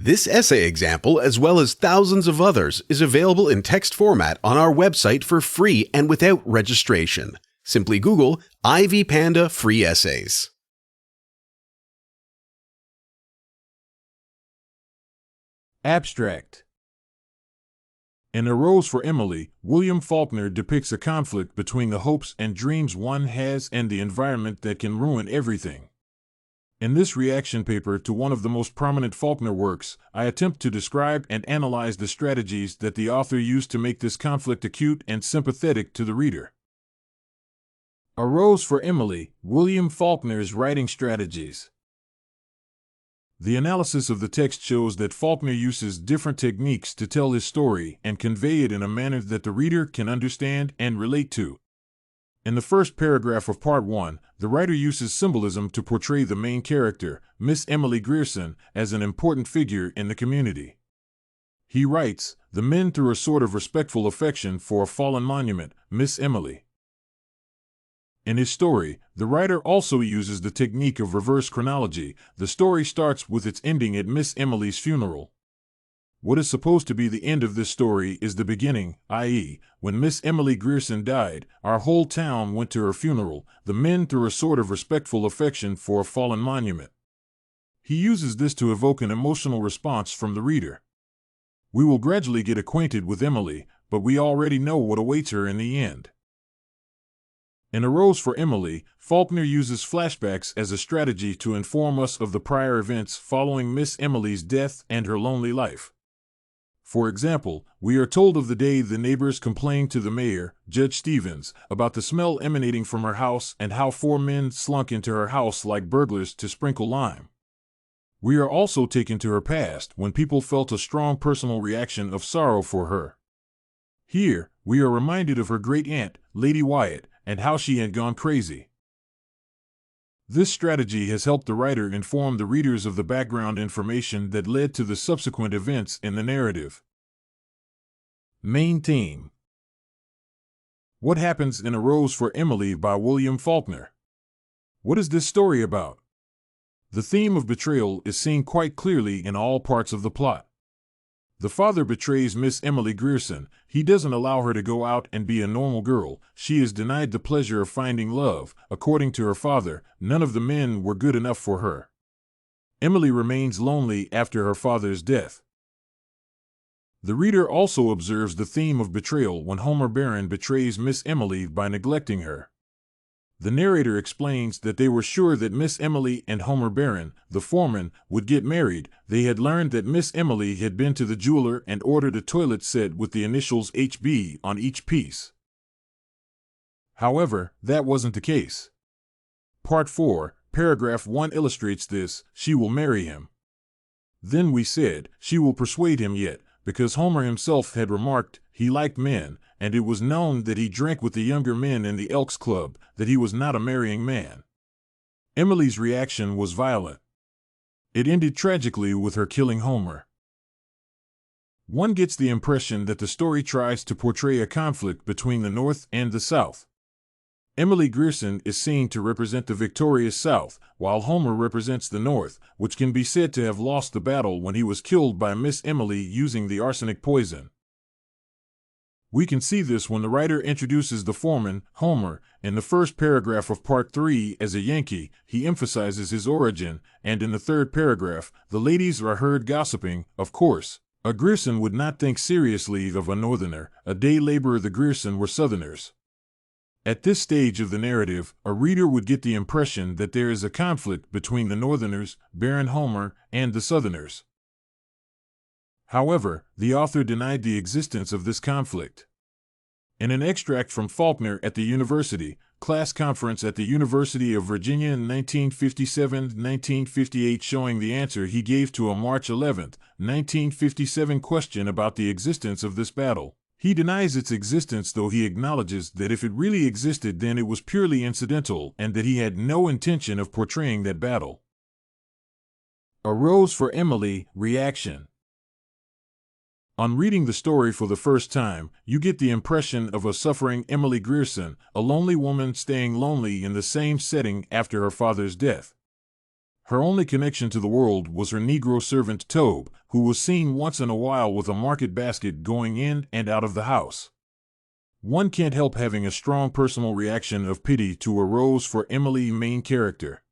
This essay example, as well as thousands of others, is available in text format on our website for free and without registration. Simply Google Ivy Panda Free Essays. Abstract. In A Rose for Emily, William Faulkner depicts a conflict between the hopes and dreams one has and the environment that can ruin everything. In this reaction paper to one of the most prominent Faulkner works, I attempt to describe and analyze the strategies that the author used to make this conflict acute and sympathetic to the reader. A Rose for Emily, William Faulkner's Writing Strategies. The analysis of the text shows that Faulkner uses different techniques to tell his story and convey it in a manner that the reader can understand and relate to. In the first paragraph of Part 1, the writer uses symbolism to portray the main character, Miss Emily Grierson, as an important figure in the community. He writes, "The men threw a sort of respectful affection for a fallen monument, Miss Emily." In his story, the writer also uses the technique of reverse chronology. The story starts with its ending at Miss Emily's funeral. What is supposed to be the end of this story is the beginning, i.e., when Miss Emily Grierson died, our whole town went to her funeral. The men threw a sort of respectful affection for a fallen monument. He uses this to evoke an emotional response from the reader. We will gradually get acquainted with Emily, but we already know what awaits her in the end. In A Rose for Emily, Faulkner uses flashbacks as a strategy to inform us of the prior events following Miss Emily's death and her lonely life. For example, we are told of the day the neighbors complained to the mayor, Judge Stevens, about the smell emanating from her house and how 4 men slunk into her house like burglars to sprinkle lime. We are also taken to her past when people felt a strong personal reaction of sorrow for her. Here, we are reminded of her great-aunt, Lady Wyatt, and how she had gone crazy. This strategy has helped the writer inform the readers of the background information that led to the subsequent events in the narrative. Main theme. What happens in A Rose for Emily by William Faulkner? What is this story about? The theme of betrayal is seen quite clearly in all parts of the plot. The father betrays Miss Emily Grierson. He doesn't allow her to go out and be a normal girl. She is denied the pleasure of finding love. According to her father, none of the men were good enough for her. Emily remains lonely after her father's death. The reader also observes the theme of betrayal when Homer Barron betrays Miss Emily by neglecting her. The narrator explains that they were sure that Miss Emily and Homer Barron, the foreman, would get married. They had learned that Miss Emily had been to the jeweler and ordered a toilet set with the initials HB on each piece. However, that wasn't the case. Part 4, paragraph 1 illustrates this. She will marry him. Then we said, she will persuade him yet, because Homer himself had remarked, he liked men, and it was known that he drank with the younger men in the Elks Club, that he was not a marrying man. Emily's reaction was violent. It ended tragically with her killing Homer. One gets the impression that the story tries to portray a conflict between the North and the South. Emily Grierson is seen to represent the victorious South, while Homer represents the North, which can be said to have lost the battle when he was killed by Miss Emily using the arsenic poison. We can see this when the writer introduces the foreman, Homer, in the first paragraph of Part 3 as a Yankee. He emphasizes his origin, and in the third paragraph, the ladies are heard gossiping. Of course, a Grierson would not think seriously of a Northerner. A day laborer, the Grierson were Southerners. At this stage of the narrative, a reader would get the impression that there is a conflict between the Northerners, Baron Homer, and the Southerners. However, the author denied the existence of this conflict. In an extract from Faulkner at the University, Class Conference at the University of Virginia in 1957-1958 showing the answer he gave to a March 11, 1957 question about the existence of this battle. He denies its existence, though he acknowledges that if it really existed then it was purely incidental and that he had no intention of portraying that battle. A Rose for Emily, reaction. On reading the story for the first time, you get the impression of a suffering Emily Grierson, a lonely woman staying lonely in the same setting after her father's death. Her only connection to the world was her Negro servant Tobe, who was seen once in a while with a market basket going in and out of the house. One can't help having a strong personal reaction of pity to a Rose for Emily main character.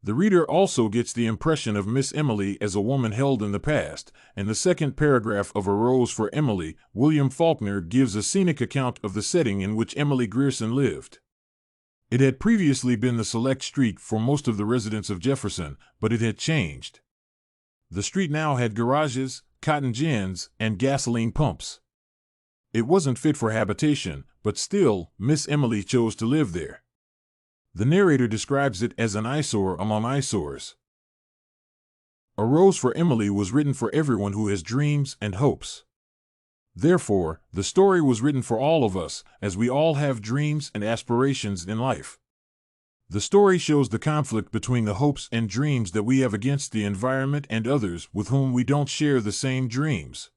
The reader also gets the impression of Miss Emily as a woman held in the past. In the second paragraph of A Rose for Emily, William Faulkner gives a scenic account of the setting in which Emily Grierson lived. It had previously been the select street for most of the residents of Jefferson, but it had changed. The street now had garages, cotton gins, and gasoline pumps. It wasn't fit for habitation, but still, Miss Emily chose to live there. The narrator describes it as an eyesore among eyesores. A Rose for Emily was written for everyone who has dreams and hopes. Therefore, the story was written for all of us, as we all have dreams and aspirations in life. The story shows the conflict between the hopes and dreams that we have against the environment and others with whom we don't share the same dreams.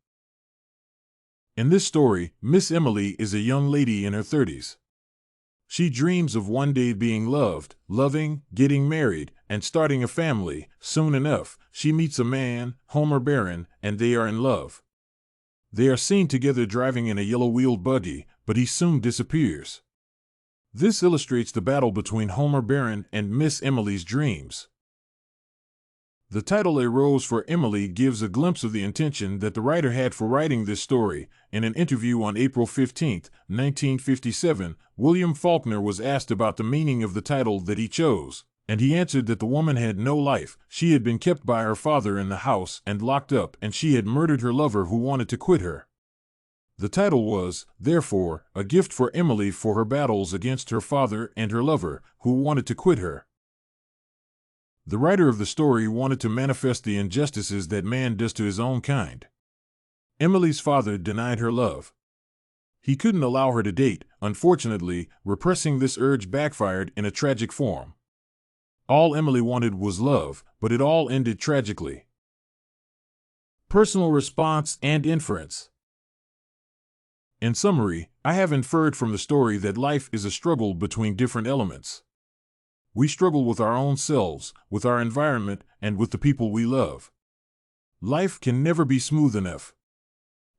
In this story, Miss Emily is a young lady in her 30s. She dreams of one day being loved, loving, getting married, and starting a family. Soon enough, she meets a man, Homer Barron, and they are in love. They are seen together driving in a yellow-wheeled buggy, but he soon disappears. This illustrates the battle between Homer Barron and Miss Emily's dreams. The title A Rose for Emily gives a glimpse of the intention that the writer had for writing this story. In an interview on April 15, 1957, William Faulkner was asked about the meaning of the title that he chose, and he answered that the woman had no life. She had been kept by her father in the house and locked up, and she had murdered her lover who wanted to quit her. The title was, therefore, a gift for Emily for her battles against her father and her lover, who wanted to quit her. The writer of the story wanted to manifest the injustices that man does to his own kind. Emily's father denied her love. He couldn't allow her to date. Unfortunately, repressing this urge backfired in a tragic form. All Emily wanted was love, but it all ended tragically. Personal response and inference. In summary, I have inferred from the story that life is a struggle between different elements. We struggle with our own selves, with our environment, and with the people we love. Life can never be smooth enough.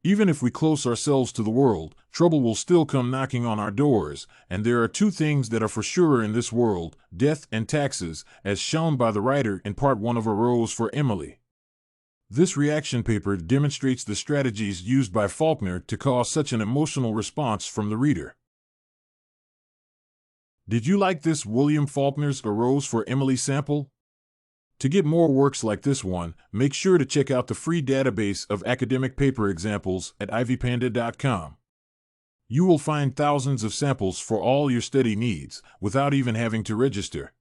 Even if we close ourselves to the world, trouble will still come knocking on our doors, and there are two things that are for sure in this world: death and taxes, as shown by the writer in part 1 of A Rose for Emily. This reaction paper demonstrates the strategies used by Faulkner to cause such an emotional response from the reader. Did you like this William Faulkner's A Rose for Emily sample? To get more works like this one, make sure to check out the free database of academic paper examples at ivypanda.com. You will find thousands of samples for all your study needs, without even having to register.